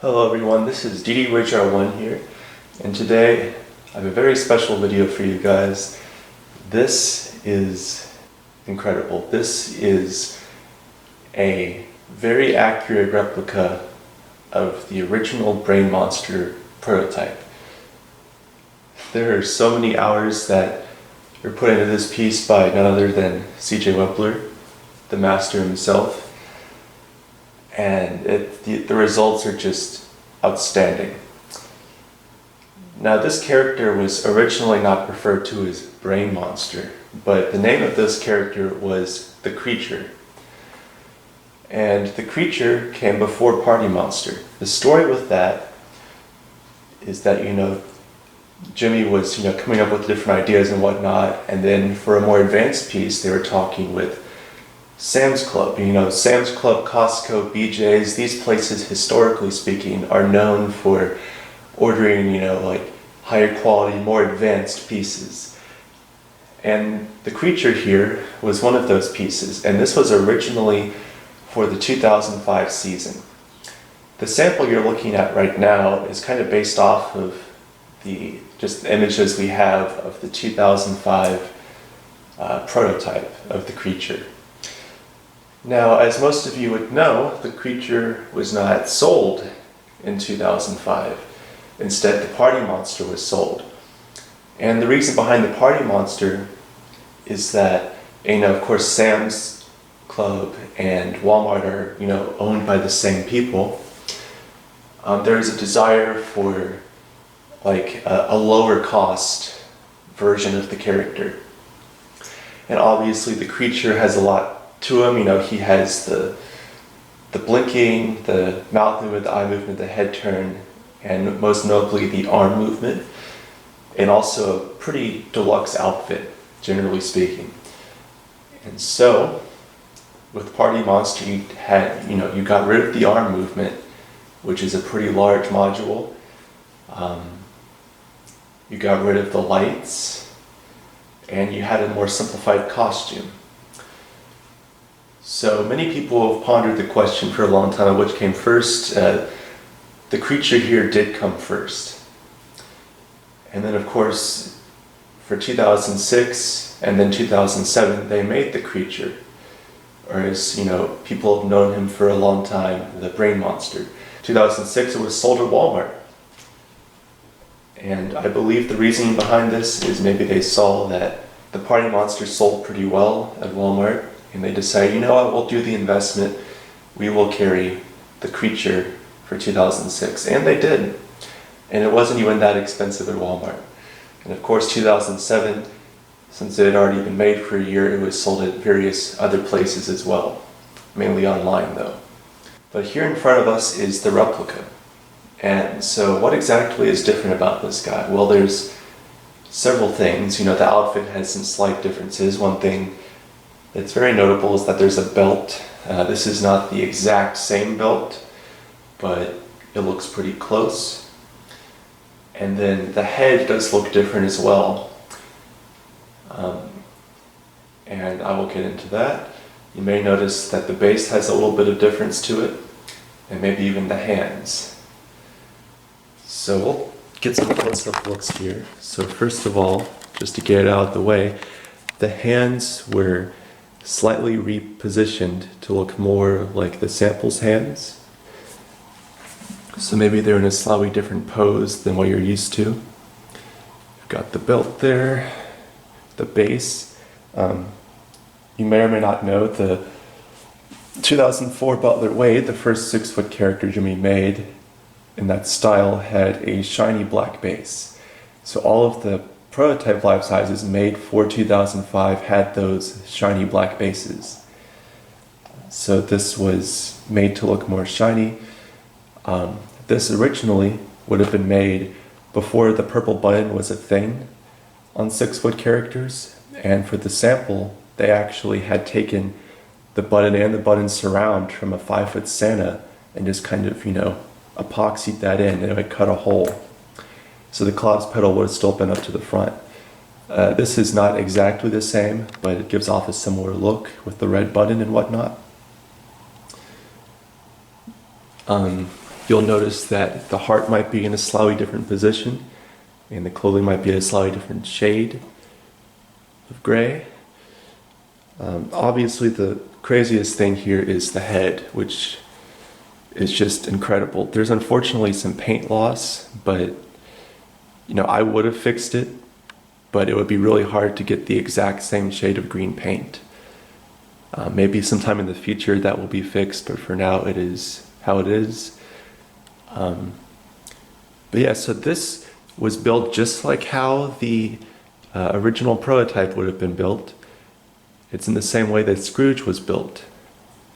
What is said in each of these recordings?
Hello everyone, this is DDWHR1 here, and today I have a very special video for you guys. This is incredible. This is a very accurate replica of the original Brain Monster prototype. There are so many hours that were put into this piece by none other than C.J. Wempler, the master himself. And the results are just outstanding. Now, this character was originally not referred to as Brain Monster, but the name of this character was the Creature. And the Creature came before Party Monster. The story with that is that, Gemmy was, coming up with different ideas and whatnot, and then for a more advanced piece, they were talking with Sam's Club. Sam's Club, Costco, BJ's, these places, historically speaking, are known for ordering, higher quality, more advanced pieces. And the Creature here was one of those pieces, and this was originally for the 2005 season. The sample you're looking at right now is kind of based off of the images we have of the 2005 prototype of the Creature. Now, as most of you would know, the Creature was not sold in 2005. Instead, the Party Monster was sold. And the reason behind the Party Monster is that, of course, Sam's Club and Walmart are, owned by the same people. There is a desire for, a lower cost version of the character. And obviously, the Creature has a lot to him. He has the blinking, the mouth movement, the eye movement, the head turn, and most notably the arm movement, and also a pretty deluxe outfit, generally speaking. And so, with Party Monster, you got rid of the arm movement, which is a pretty large module. You got rid of the lights, and you had a more simplified costume. So many people have pondered the question for a long time of which came first. The Creature here did come first. And then, of course, for 2006 and then 2007, they made the Creature. Or as, people have known him for a long time, the Brain Monster. 2006, it was sold at Walmart. And I believe the reasoning behind this is maybe they saw that the Party Monster sold pretty well at Walmart. And they decided, we'll do the investment. We will carry the Creature for 2006. And they did. And it wasn't even that expensive at Walmart. And of course, 2007, since it had already been made for a year, it was sold at various other places as well. Mainly online, though. But here in front of us is the replica. And so what exactly is different about this guy? Well, there's several things. The outfit has some slight differences. One thing that's very notable is that there's a belt. This is not the exact same belt, but it looks pretty close. And then the head does look different as well. And I will get into that. You may notice that the base has a little bit of difference to it, and maybe even the hands. So we'll get some close-up looks here. So first of all, just to get it out of the way, the hands were slightly repositioned to look more like the sample's hands. So maybe they're in a slightly different pose than what you're used to. You've got the belt there, the base. You may or may not know the 2004 Butler Wade, the first 6-foot character Gemmy made in that style, had a shiny black base. So all of the prototype life sizes made for 2005 had those shiny black bases. So this was made to look more shiny. This originally would have been made before the purple button was a thing on 6-foot characters, and for the sample they actually had taken the button and the button surround from a 5-foot Santa and just kind of, epoxied that in, and it would cut a hole. So the Klaus pedal would have still been up to the front. This is not exactly the same, but it gives off a similar look with the red button and whatnot. you'll notice that the heart might be in a slightly different position, and the clothing might be a slightly different shade of gray. Obviously, the craziest thing here is the head, which is just incredible. There's unfortunately some paint loss, but I would have fixed it, but it would be really hard to get the exact same shade of green paint. Maybe sometime in the future that will be fixed, but for now it is how it is. But yeah, so this was built just like how the original prototype would have been built. It's in the same way that Scrooge was built.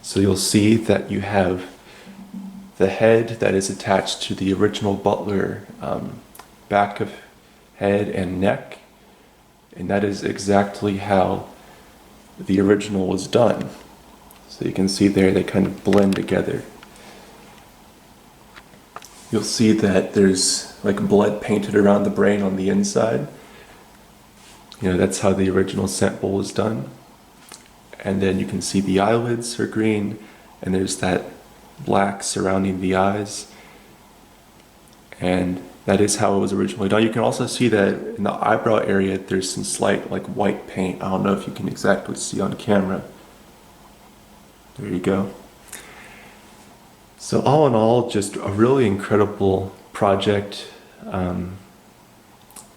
So you'll see that you have the head that is attached to the original butler back of head and neck, and that is exactly how the original was done. So you can see there they kind of blend together. You'll see that there's like blood painted around the brain on the inside. That's how the original sample was done. And then you can see the eyelids are green, and there's that black surrounding the eyes. And that is how it was originally done. You can also see that in the eyebrow area there's some slight like white paint. I don't know if you can exactly see on camera. There you go. So all in all, just a really incredible project.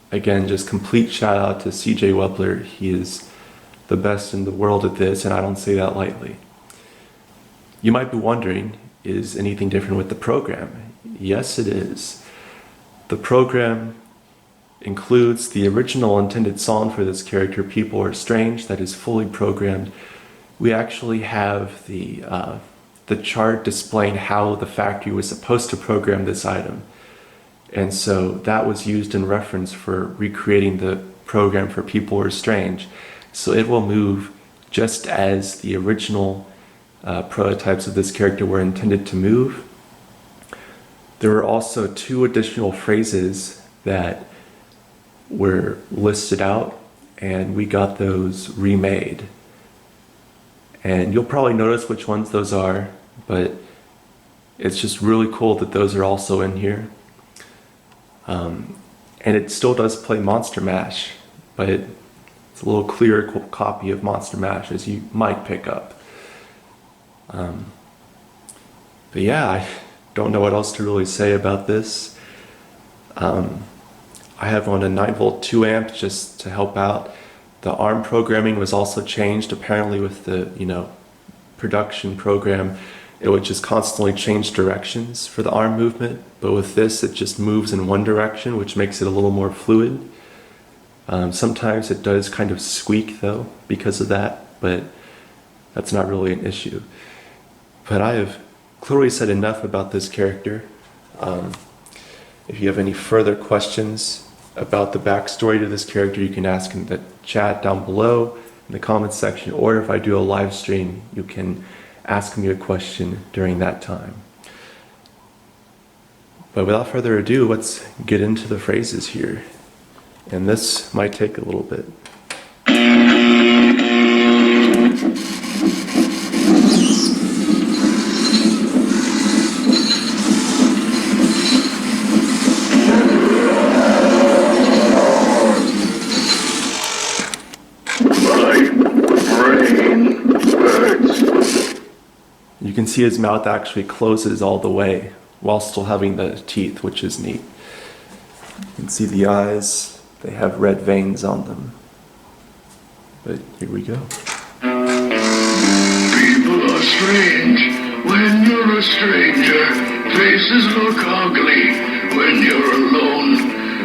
Again, just complete shout out to CJ Webler. He is the best in the world at this, and I don't say that lightly. You might be wondering, is anything different with the program? Yes, it is. The program includes the original intended song for this character, People Are Strange, that is fully programmed. We actually have the chart displaying how the factory was supposed to program this item. And so that was used in reference for recreating the program for People Are Strange. So it will move just as the original prototypes of this character were intended to move. There were also 2 additional phrases that were listed out, and we got those remade. And you'll probably notice which ones those are, but it's just really cool that those are also in here. And it still does play Monster Mash, but it's a little clearer copy of Monster Mash, as you might pick up. But yeah, I don't know what else to really say about this. I have on a 9-volt 2 amp just to help out. The ARM programming was also changed. Apparently with the production program, it would just constantly change directions for the arm movement, but with this it just moves in one direction, which makes it a little more fluid. Sometimes it does kind of squeak though because of that, but that's not really an issue. But I have clearly said enough about this character. If you have any further questions about the backstory to this character, you can ask in the chat down below in the comments section, or if I do a live stream, you can ask me a question during that time. But without further ado, let's get into the phrases here. And this might take a little bit. You can see his mouth actually closes all the way while still having the teeth, which is neat. You can see the eyes, they have red veins on them. But here we go. People are strange when you're a stranger. Faces look ugly when you're alone.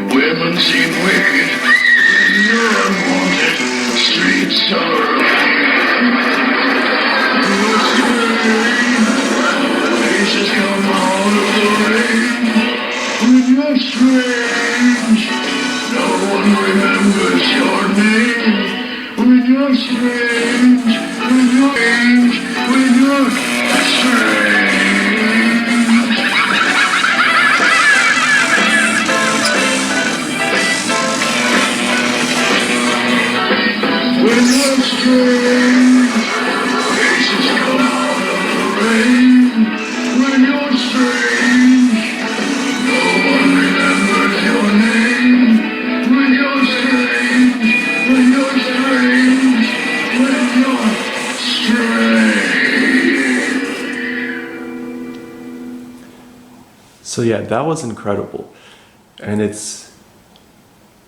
Women seem wicked when you're unwanted. Streets are faces come out of the rain. When you're strange, no one remembers your name. When you're strange, when you're strange, when you're strange. When you're strange, faces come out of the rain. When you're strange, So yeah, that was incredible. And it's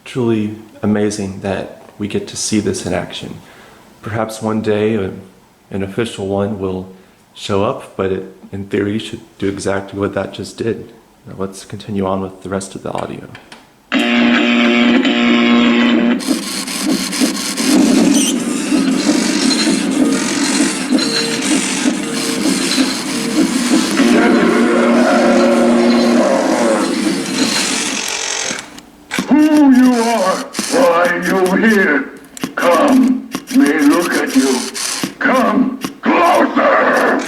truly amazing that we get to see this in action. Perhaps one day an official one will show up, but it, in theory, should do exactly what that just did. Now let's continue on with the rest of the audio. Who you are? Why you here? Come, may look at you. Come closer.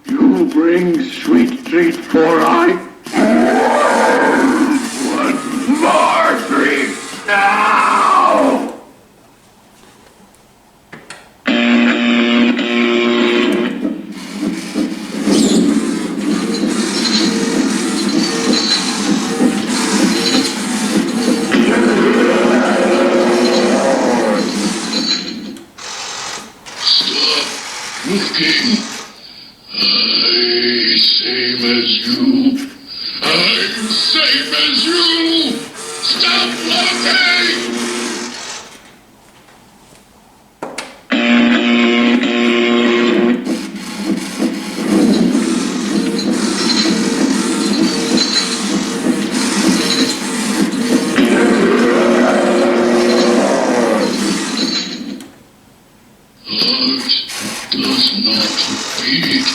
You bring sweet treat for I. One more treat now. Stop looking. Same as you. I'm same as you. Stop looking. Heart does not beat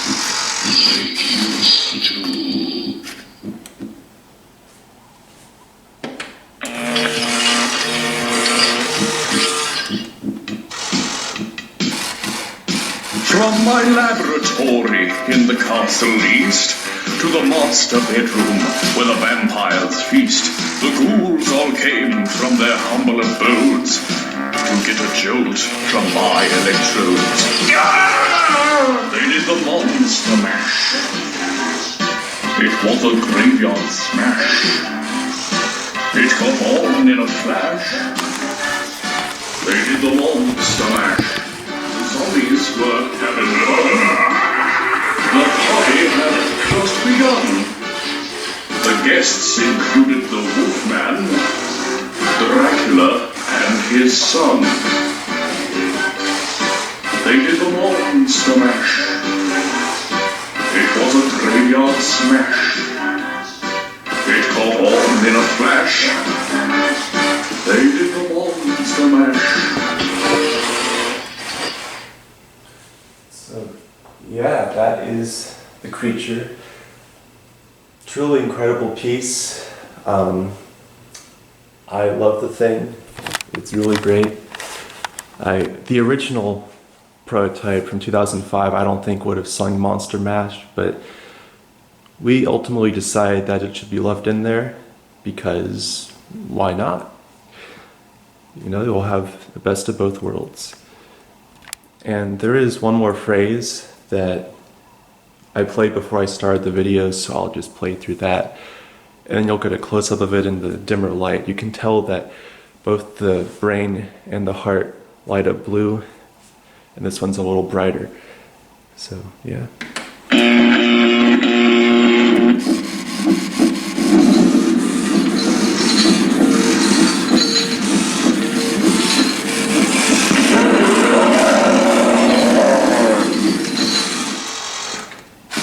like used to. From my laboratory in the castle east to the master bedroom where the vampires feast, the ghouls all came from their humble abodes to get a jolt from my electrodes. They did the monster mash. It was a graveyard smash. It come on in a flash. They did the monster mash. The zombies were having fun. The party had just begun. The guests included the Wolfman, Dracula, and his son. They did the monster mash. It was a graveyard smash. It caught on in a flash. They did the monster mash. So, yeah, that is the creature. Truly incredible piece. I love the thing. It's really great. The original prototype from 2005 I don't think would have sung Monster Mash, but we ultimately decided that it should be left in there because why not? You know, we'll have the best of both worlds. And there is one more phrase that I played before I started the video, so I'll just play through that. And then you'll get a close-up of it in the dimmer light. You can tell that both the brain and the heart light up blue, and this one's a little brighter. So, yeah.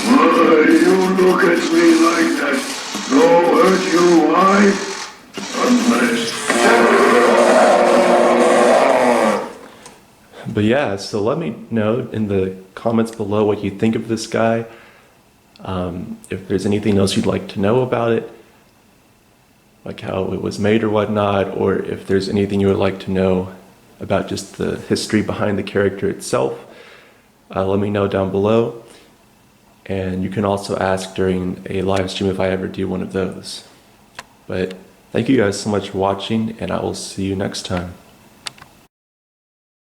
Why you look at me like that? No hurt you, why? Unless... But yeah, so let me know in the comments below what you think of this guy. If there's anything else you'd like to know about it, like how it was made or whatnot, or if there's anything you would like to know about just the history behind the character itself, let me know down below. And you can also ask during a live stream if I ever do one of those. But thank you guys so much for watching, and I will see you next time.